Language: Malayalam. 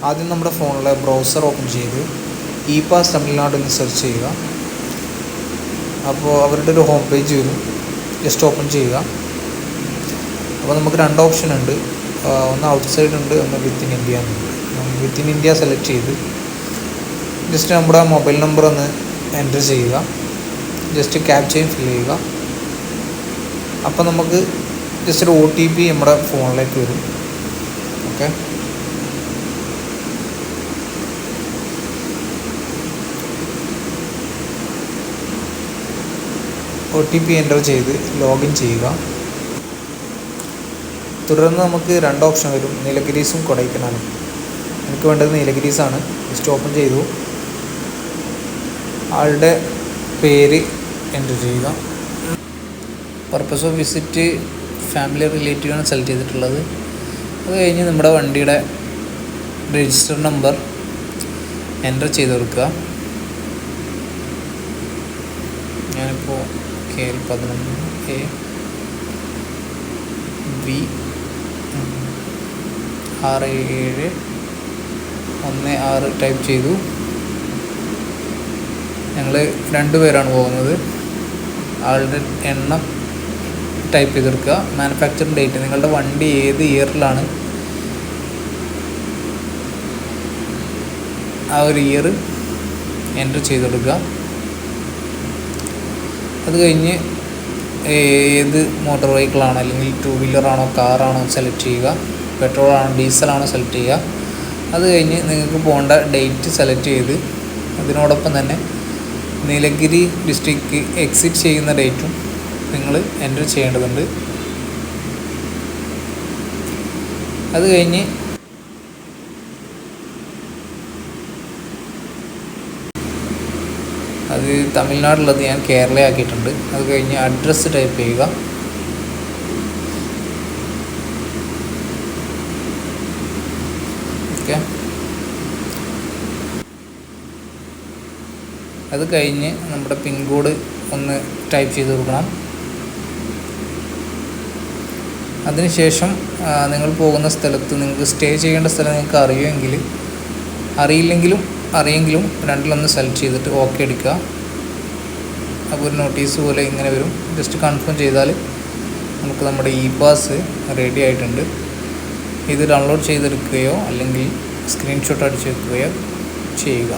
ആദ്യം നമ്മുടെ ഫോണിലെ ബ്രൗസർ ഓപ്പൺ ചെയ്ത് ഇ പാസ് തമിഴ്നാട് എന്ന് സെർച്ച് ചെയ്യുക. അപ്പോൾ അവരുടെ ഒരു ഹോം പേജ് വരും. ജസ്റ്റ് ഓപ്പൺ ചെയ്യുക. അപ്പോൾ നമുക്ക് 2 ഓപ്ഷൻ ഉണ്ട്. ഒന്ന് ഔട്ട്സൈഡ് ഉണ്ട്, ഒന്ന് വിത്തിൻ ഇന്ത്യ എന്നുണ്ട്. വിത്തിൻ ഇന്ത്യ സെലക്ട് ചെയ്ത് ജസ്റ്റ് നമ്മുടെ മൊബൈൽ നമ്പർ ഒന്ന് എൻ്റർ ചെയ്യുക. ജസ്റ്റ് ക്യാപ്ചയും ഫില്ല് ചെയ്യുക. അപ്പോൾ നമുക്ക് ജസ്റ്റ് ഒരു OTP നമ്മുടെ ഫോണിലേക്ക് വരും. ഓക്കെ, OTP എൻ്റർ ചെയ്ത് ലോഗിൻ ചെയ്യുക. തുടർന്ന് നമുക്ക് 2 ഓപ്ഷൻ വരും, നീലഗിരീസും കൊടൈക്കനാലും. എനിക്ക് വേണ്ടത് നീലഗിരീസാണ്. ജസ്റ്റ് ഓപ്പൺ ചെയ്തു. ആളുടെ പേര് എൻ്റർ ചെയ്യുക. പർപ്പസ് ഓഫ് വിസിറ്റ് ഫാമിലി റിലേറ്റീവാണ് സെലക്ട് ചെയ്തിട്ടുള്ളത്. അത് കഴിഞ്ഞ് നമ്മുടെ വണ്ടിയുടെ രജിസ്റ്റർ നമ്പർ എൻ്റർ ചെയ്ത് കൊടുക്കുക. ഞാനിപ്പോൾ KL 11 AV 6716 ടൈപ്പ് ചെയ്തു. ഞങ്ങൾ 2 പേരാണ് പോകുന്നത്. ആളുടെ എണ്ണം ടൈപ്പ് ചെയ്തെടുക്കുക. മാനുഫാക്ചറിങ് ഡേറ്റ്, നിങ്ങളുടെ വണ്ടി ഏത് ഇയറിലാണ് ആ ഒരു ഇയർ എൻ്റർ ചെയ്തെടുക്കുക. അത് കഴിഞ്ഞ് ഏത് മോട്ടോർ വെഹിക്കിളാണോ അല്ലെങ്കിൽ 2 വീലറാണോ കാറാണോ സെലക്ട് ചെയ്യുക. പെട്രോളാണോ ഡീസലാണോ സെലക്ട് ചെയ്യുക. അത് കഴിഞ്ഞ് നിങ്ങൾക്ക് പോകേണ്ട ഡേറ്റ് സെലക്ട് ചെയ്ത് അതിനോടൊപ്പം തന്നെ നീലഗിരി ഡിസ്ട്രിക്റ്റ് എക്സിറ്റ് ചെയ്യുന്ന ഡേറ്റും നിങ്ങൾ എൻ്റർ ചെയ്യേണ്ടതുണ്ട്. അത് കഴിഞ്ഞ് അത് തമിഴ്നാടുള്ളത് ഞാൻ കേരള ആക്കിയിട്ടുണ്ട്. അത് കഴിഞ്ഞ് അഡ്രസ്സ് ടൈപ്പ് ചെയ്യുക. ഓക്കെ, അത് കഴിഞ്ഞ് നമ്മുടെ പിൻകോഡ് ഒന്ന് ടൈപ്പ് ചെയ്ത് കൊടുക്കണം. അതിനുശേഷം നിങ്ങൾ പോകുന്ന സ്ഥലത്ത് നിങ്ങൾക്ക് സ്റ്റേ ചെയ്യേണ്ട സ്ഥലം നിങ്ങൾക്ക് അറിയെങ്കിലും രണ്ടിലൊന്ന് സെലക്ട് ചെയ്തിട്ട് ഓക്കെ അടിക്കുക. അപ്പോൾ ഒരു നോട്ടീസ് പോലെ ഇങ്ങനെ വരും. ജസ്റ്റ് കൺഫേം ചെയ്താൽ നമുക്ക് നമ്മുടെ ഇ പാസ് റെഡി ആയിട്ടുണ്ട്. ഇത് ഡൗൺലോഡ് ചെയ്തെടുക്കുകയോ അല്ലെങ്കിൽ സ്ക്രീൻഷോട്ട് അടിച്ച് വെക്കുകയോ ചെയ്യുക.